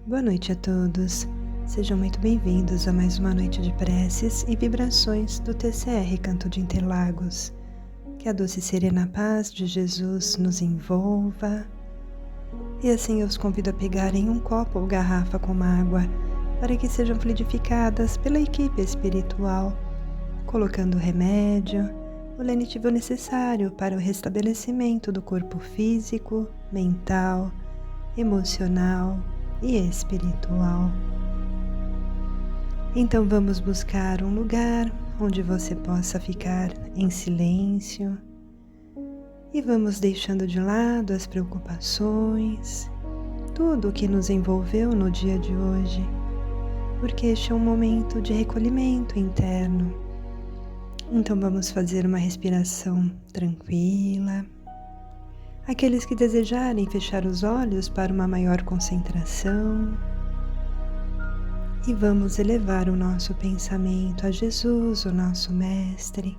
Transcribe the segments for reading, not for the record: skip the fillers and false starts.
Boa noite a todos. Sejam muito bem-vindos a mais uma noite de preces e vibrações do TCR Canto de Interlagos. Que a doce e serena paz de Jesus nos envolva. E assim eu os convido a pegarem um copo ou garrafa com água para que sejam fluidificadas pela equipe espiritual, colocando o remédio, o lenitivo necessário para o restabelecimento do corpo físico, mental, emocional e espiritual. Então vamos buscar um lugar onde você possa ficar em silêncio e vamos deixando de lado as preocupações, tudo o que nos envolveu no dia de hoje, porque este é um momento de recolhimento interno. Então vamos fazer uma respiração tranquila. Aqueles que desejarem fechar os olhos para uma maior concentração. E vamos elevar o nosso pensamento a Jesus, o nosso Mestre,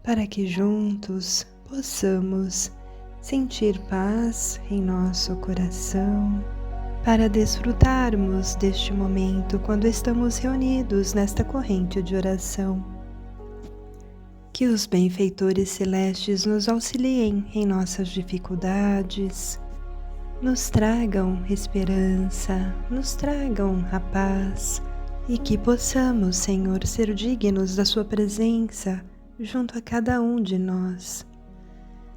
para que juntos possamos sentir paz em nosso coração, para desfrutarmos deste momento quando estamos reunidos nesta corrente de oração. Que os benfeitores celestes nos auxiliem em nossas dificuldades, nos tragam esperança, nos tragam a paz e que possamos, Senhor, ser dignos da Sua presença junto a cada um de nós.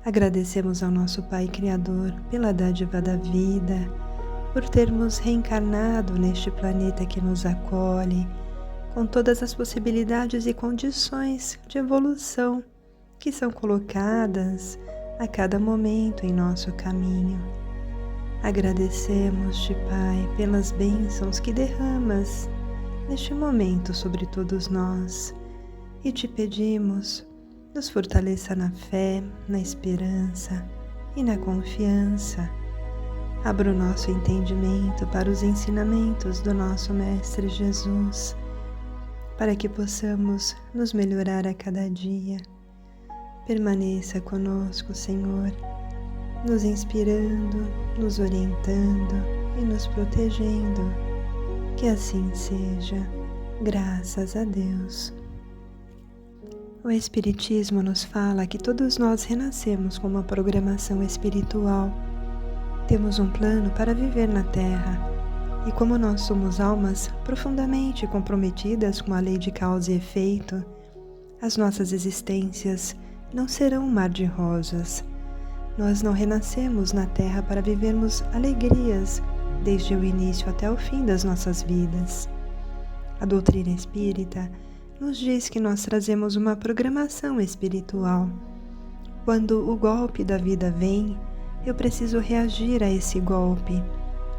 Agradecemos ao nosso Pai Criador pela dádiva da vida, por termos reencarnado neste planeta que nos acolhe, com todas as possibilidades e condições de evolução que são colocadas a cada momento em nosso caminho. Agradecemos-te, Pai, pelas bênçãos que derramas neste momento sobre todos nós e te pedimos, nos fortaleça na fé, na esperança e na confiança. Abra o nosso entendimento para os ensinamentos do nosso Mestre Jesus, para que possamos nos melhorar a cada dia. Permaneça conosco, Senhor, nos inspirando, nos orientando e nos protegendo. Que assim seja, graças a Deus. O Espiritismo nos fala que todos nós renascemos com uma programação espiritual. Temos um plano para viver na Terra. E como nós somos almas profundamente comprometidas com a lei de causa e efeito, as nossas existências não serão um mar de rosas. Nós não renascemos na Terra para vivermos alegrias desde o início até o fim das nossas vidas. A doutrina espírita nos diz que nós trazemos uma programação espiritual. Quando o golpe da vida vem, eu preciso reagir a esse golpe.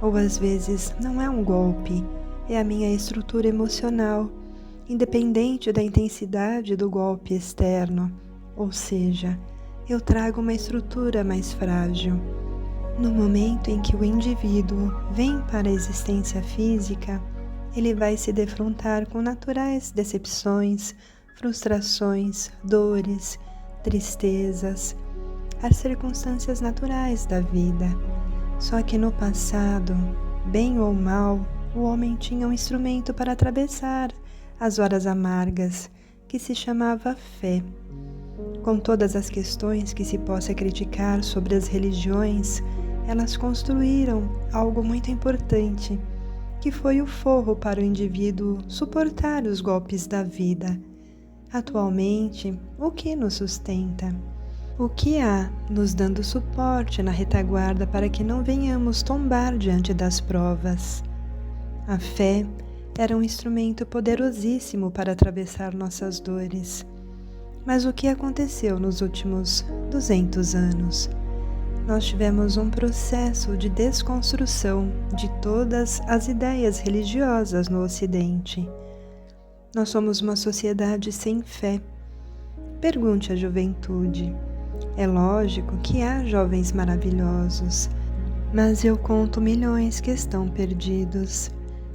Ou às vezes não é um golpe, é a minha estrutura emocional, independente da intensidade do golpe externo. Ou seja, eu trago uma estrutura mais frágil. No momento em que o indivíduo vem para a existência física, ele vai se defrontar com naturais decepções, frustrações, dores, tristezas, as circunstâncias naturais da vida. Só que no passado, bem ou mal, o homem tinha um instrumento para atravessar as horas amargas, que se chamava fé. Com todas as questões que se possa criticar sobre as religiões, elas construíram algo muito importante, que foi o forro para o indivíduo suportar os golpes da vida. Atualmente, o que nos sustenta? O que há nos dando suporte na retaguarda para que não venhamos tombar diante das provas? A fé era um instrumento poderosíssimo para atravessar nossas dores. Mas o que aconteceu nos últimos 200 anos? Nós tivemos um processo de desconstrução de todas as ideias religiosas no Ocidente. Nós somos uma sociedade sem fé. Pergunte à juventude. É lógico que há jovens maravilhosos, mas eu conto milhões que estão perdidos.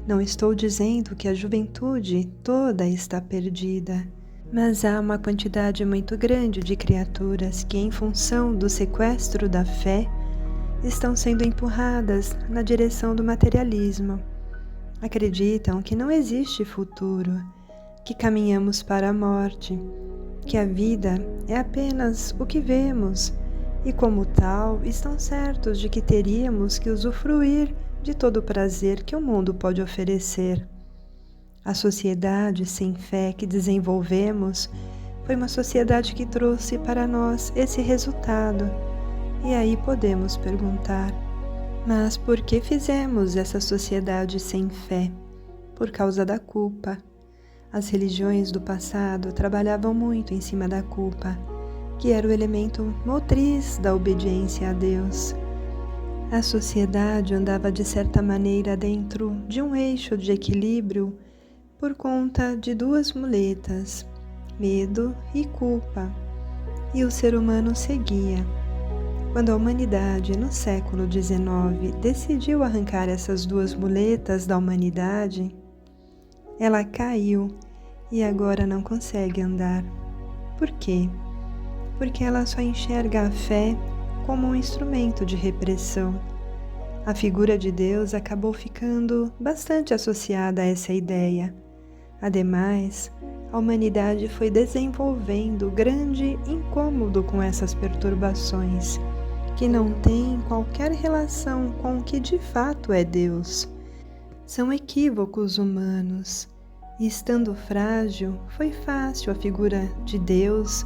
Não estou dizendo que a juventude toda está perdida, mas há uma quantidade muito grande de criaturas que, em função do sequestro da fé, estão sendo empurradas na direção do materialismo. Acreditam que não existe futuro, que caminhamos para a morte, que a vida é apenas o que vemos e, como tal, estão certos de que teríamos que usufruir de todo o prazer que o mundo pode oferecer. A sociedade sem fé que desenvolvemos foi uma sociedade que trouxe para nós esse resultado. E aí podemos perguntar: mas por que fizemos essa sociedade sem fé? Por causa da culpa. As religiões do passado trabalhavam muito em cima da culpa, que era o elemento motriz da obediência a Deus. A sociedade andava de certa maneira dentro de um eixo de equilíbrio por conta de duas muletas, medo e culpa, e o ser humano seguia. Quando a humanidade, no século XIX, decidiu arrancar essas duas muletas da humanidade, ela caiu e agora não consegue andar. Por quê? Porque ela só enxerga a fé como um instrumento de repressão. A figura de Deus acabou ficando bastante associada a essa ideia. Ademais, a humanidade foi desenvolvendo grande incômodo com essas perturbações, que não têm qualquer relação com o que de fato é Deus. São equívocos humanos, e estando frágil, foi fácil a figura de Deus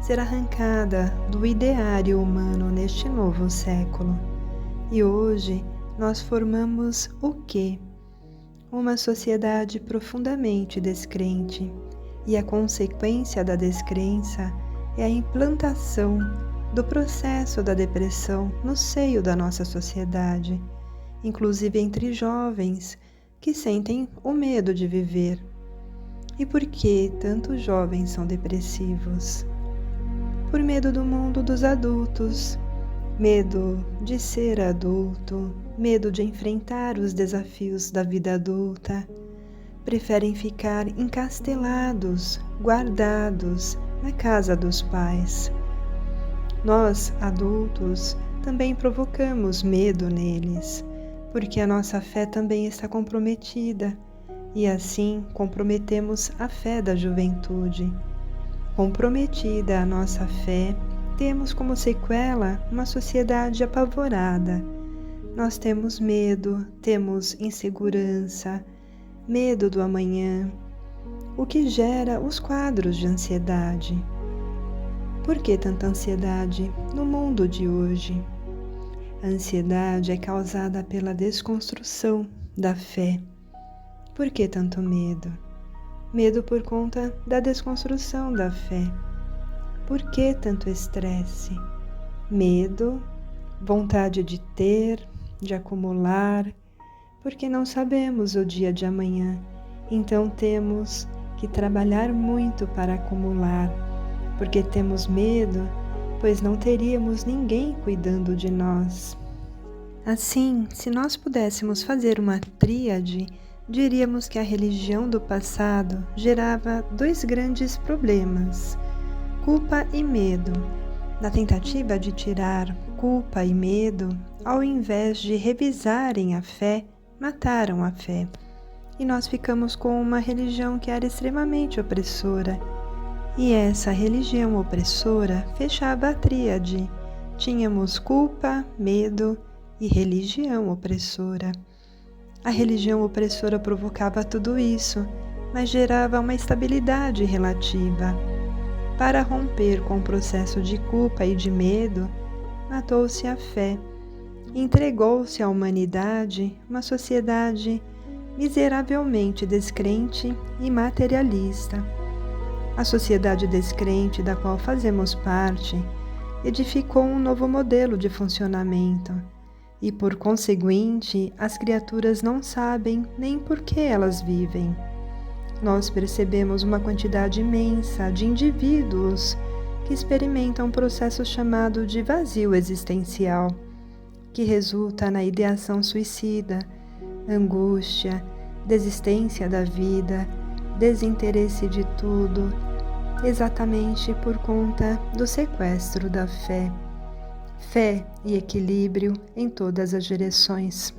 ser arrancada do ideário humano neste novo século. E hoje nós formamos o quê? Uma sociedade profundamente descrente, e a consequência da descrença é a implantação do processo da depressão no seio da nossa sociedade, inclusive entre jovens que sentem o medo de viver. E por que tantos jovens são depressivos? Por medo do mundo dos adultos, medo de ser adulto, medo de enfrentar os desafios da vida adulta. Preferem ficar encastelados, guardados na casa dos pais. Nós, adultos, também provocamos medo neles, porque a nossa fé também está comprometida, e assim comprometemos a fé da juventude. Comprometida a nossa fé, temos como sequela uma sociedade apavorada. Nós temos medo, temos insegurança, medo do amanhã, o que gera os quadros de ansiedade. Por que tanta ansiedade no mundo de hoje? A ansiedade é causada pela desconstrução da fé. Por que tanto medo? Medo por conta da desconstrução da fé. Por que tanto estresse? Medo, vontade de ter, de acumular, porque não sabemos o dia de amanhã, então temos que trabalhar muito para acumular, porque temos medo, pois não teríamos ninguém cuidando de nós. Assim, se nós pudéssemos fazer uma tríade, diríamos que a religião do passado gerava dois grandes problemas: culpa e medo. Na tentativa de tirar culpa e medo, ao invés de revisarem a fé, mataram a fé. E nós ficamos com uma religião que era extremamente opressora. E essa religião opressora fechava a tríade. Tínhamos culpa, medo e religião opressora. A religião opressora provocava tudo isso, mas gerava uma estabilidade relativa. Para romper com o processo de culpa e de medo, matou-se a fé. Entregou-se à humanidade uma sociedade miseravelmente descrente e materialista. A sociedade descrente da qual fazemos parte edificou um novo modelo de funcionamento e, por conseguinte, as criaturas não sabem nem por que elas vivem. Nós percebemos uma quantidade imensa de indivíduos que experimentam um processo chamado de vazio existencial, que resulta na ideação suicida, angústia, desistência da vida, desinteresse de tudo, exatamente por conta do sequestro da fé. fé e equilíbrio em todas as direções.